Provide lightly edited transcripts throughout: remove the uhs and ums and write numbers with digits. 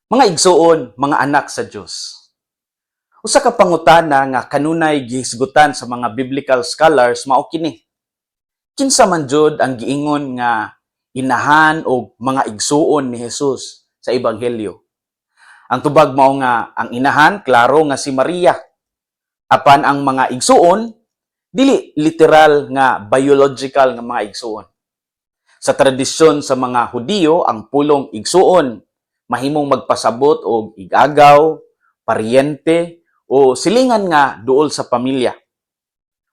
Mga igsuon, mga anak sa Dios. Usa ka pangutana nga kanunay gihisgutan sa mga biblical scholars mao kini. Kinsa man jud ang giingon nga inahan o mga igsuon ni Jesus sa ebanghelyo? Ang tubag mao nga ang inahan klaro nga si Maria. Apan ang mga igsuon dili literal nga biological nga mga igsuon. Sa tradisyon sa mga Hudiyo, ang pulong igsuon mahimong magpasabot og igagaw, paryente, o silingan nga duol sa pamilya.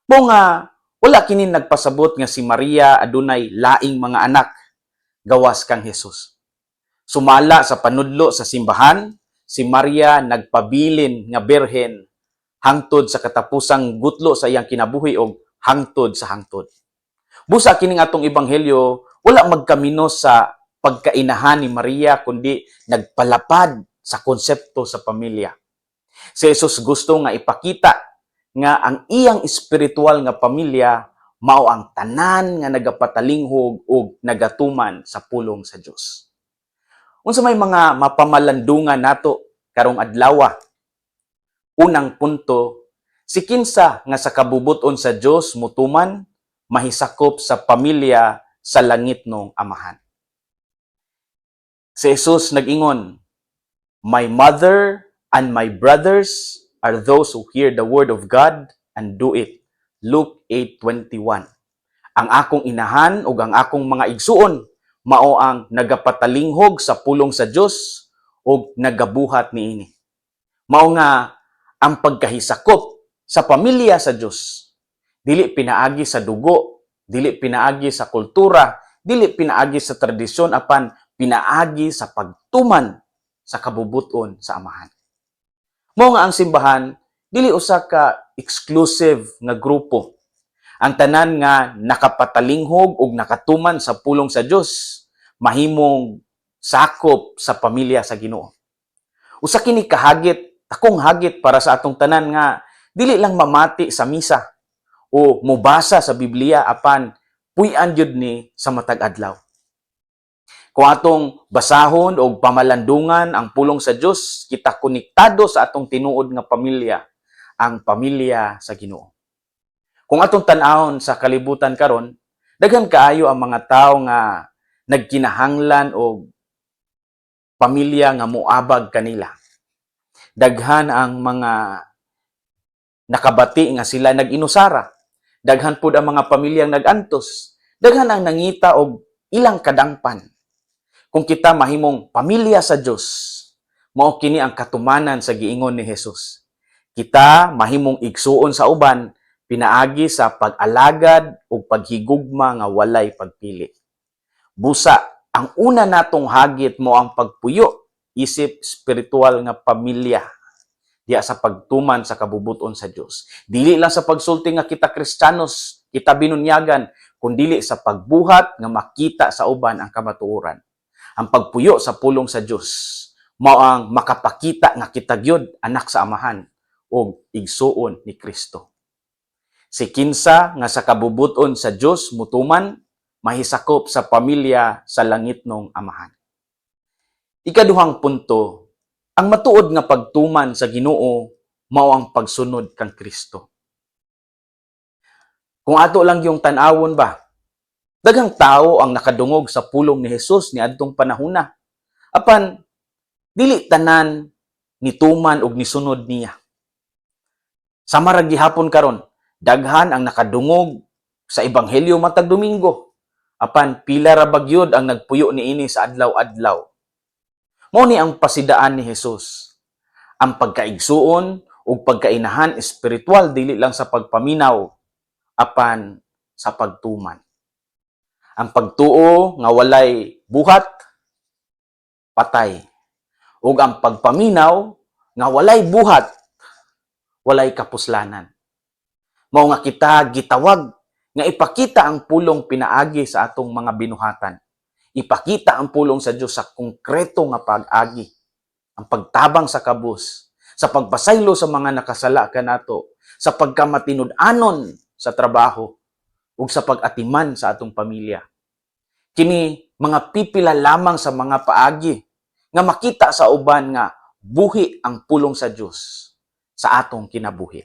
Mo nga wala kini nagpasabot nga si Maria adunay laing mga anak gawas kang Hesus. Sumala sa panudlo sa simbahan, si Maria nagpabilin nga berhen hangtod sa katapusang gutlo sa iyang kinabuhi og hangtod sa hangtod. Busa kining atong ebanghelyo wala magkamino sa pagkainahan ni Maria kundi nagpalapad sa konsepto sa pamilya. Si Jesus gusto nga ipakita nga ang iyang espiritual nga pamilya mao ang tanan nga nagapatalinghog ug nagatuman sa pulong sa Dios. Unsa may mga mapamalandungan nato karong adlaw? Unang punto, si kinsa nga sa kabubuton sa Dios mutuman mahisakop sa pamilya sa langit nung amahan. Si Jesus nag-ingon, "My mother and my brothers are those who hear the word of God and do it." Luke 8:21. Ang akong inahan ug ang akong mga igsuon mao ang nagapatalinghog sa pulong sa Dios ug nagabuhat niini. Mao nga ang pagkahisakop sa pamilya sa Dios dili pinaagi sa dugo, dili pinaagi sa kultura, dili pinaagi sa tradisyon, apan pinaagi sa pagtuman sa kabubuton sa amahan. Mao nga ang simbahan dili usa ka exclusive nga grupo. Ang tanan nga nakapatalinghog ug nakatuman sa pulong sa Dios mahimong sakop sa pamilya sa Ginoo. Usa kini kahagit, akong hagit para sa atong tanan nga dili lang mamati sa misa o mubasa sa Biblia apan puy-an jud ni sa matag adlaw. Kung atong basahon o pamalandungan ang pulong sa Dios, kita konektado sa atong tinuod nga pamilya, ang pamilya sa Ginoo. Kung atong tan-awon sa kalibutan karon, daghan kaayo ang mga tawo nga nagkinahanglan og pamilya nga moabag kanila. Daghan ang mga nakabati nga sila nag-inusara. Daghan pud ang mga pamilyang nag-antos. Daghan ang nangita og ilang kadangpan. Kung kita mahimong pamilya sa Dios, mao kini ang katumanan sa giingon ni Jesus. Kita mahimong igsuon sa uban pinaagi sa pag-alagad ug paghigugma nga walay pagpili. Busa, ang una natong hagit mo ang pagpuyo isip spiritual nga pamilya diya sa pagtuman sa kabubuton sa Dios. Dili lang sa pagsulti nga kita Kristiyanos, kita binunyagan, kundi sa pagbuhat nga makita sa uban ang kamatuoran. Ang pagpuyo sa pulong sa Dios mao ang makapakita nga kita gyud anak sa amahan o igsuon ni Kristo. Si kinsa nga sa kabubuton sa Dios mutuman mahisakop sa pamilya sa langit nung amahan. Ikaduhang punto, ang matuod nga pagtuman sa Ginoo mao ang pagsunod kang Kristo. Kung ato lang yung tan-awon ba, daghang tao ang nakadungog sa pulong ni Jesus niadtong panahona. Apan dili tanan nituman og nisunod niya. Sama ra gihapon karon, daghan ang nakadungog sa ebanghelyo matag Domingo. Apan pila ra bagyod ang nagpuyo niini sa adlaw-adlaw. Mao ni ang pasidaan ni Jesus. Ang pagkaigsuon ug pagkainahan espiritual dili lang sa pagpaminaw apan sa pagtuman. Ang pagtuo nga walay buhat, patay. Ug ang pagpaminaw nga walay buhat, walay kapuslanan. Mao nga kita gitawag nga ipakita ang pulong pinaagi sa atong mga binuhatan. Ipakita ang pulong sa Dios sa konkreto nga pag-agi. Ang pagtabang sa kabus, sa pagpasaylo sa mga nakasala kanato, sa pagkamatinud-anon sa trabaho, ug sa pag-atiman sa atong pamilya. Kini mga pipila lamang sa mga paagi nga makita sa uban nga buhi ang pulong sa Dios sa atong kinabuhi.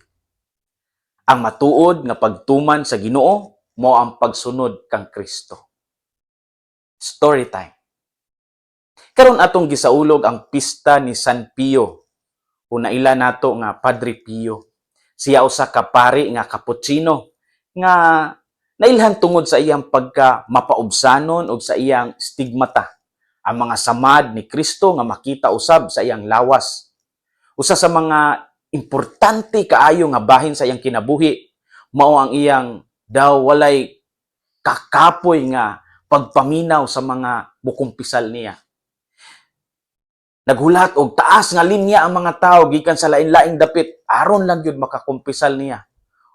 Ang matuod nga pagtuman sa Ginoo mao ang pagsunod kang Kristo. Story time. Karon atong gisaulog ang pista ni San Pio. Unaila nato nga Padre Pio. Siya usa ka pari nga Cappuccino nga nailhan tungod sa iyang pagka mapaubsanon o sa iyang stigmata. Ang mga samad ni Kristo nga makita usab sa iyang lawas. Usa sa mga importante kaayo nga bahin sa iyang kinabuhi mao ang iyang daw walay kakapoy nga pagpaminaw sa mga mukumpisal niya. Naghulat og taas nga linya ang mga tawo gikan sa lain-laing dapit aron lang gyud makakumpisal niya.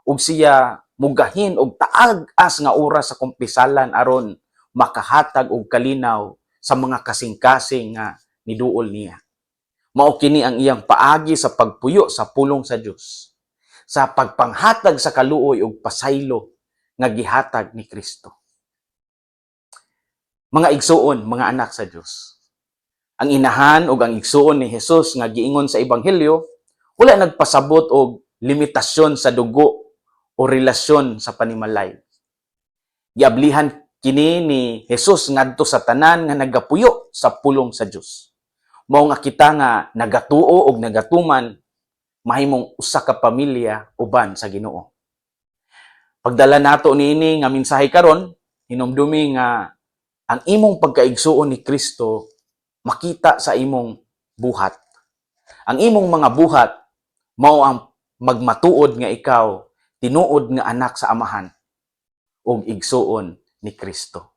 Ug siya mugahin og taag-as nga oras sa kumpisalan aron makahatag og kalinaw sa mga kasing-kasing nga niduol niya. Mao kini ang iyang paagi sa pagpuyo sa pulong sa Dios, sa pagpanghatag sa kaluoy ug pasaylo nga gihatag ni Kristo. Mga igsuon, mga anak sa Dios. Ang inahan ug ang igsuon ni Jesus nga giingon sa ebanghelyo wala nagpasabot og limitasyon sa dugo o relasyon sa panimalay. Giablihan kini ni Jesus ngadto sa tanan nga nagapuyo sa pulong sa Dios. Mao nga kita nga nagatuo og nagatuman mahimong usa ka pamilya uban sa Ginoo. Pagdala nato niini nga mensahe karon, hinumdumi nga ang imong pagkaigsuon ni Kristo makita sa imong buhat. Ang imong mga buhat mao ang magmatuod nga ikaw tinuod nga anak sa amahan ug igsuon ni Kristo.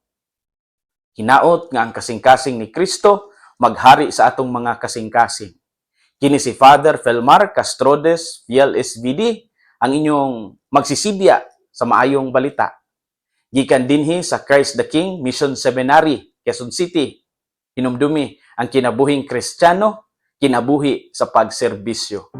Hinaot nga ang kasing-kasing ni Kristo maghari sa atong mga kasing-kasing. Kini si Father Felmar Castrodes, Fiel SVD, ang inyong magsisibya sa maayong balita. Gikan dinhi sa Christ the King Mission Seminary, Quezon City. Hinumdumi ang kinabuhing Kristiyano, kinabuhi sa pagserbisyo.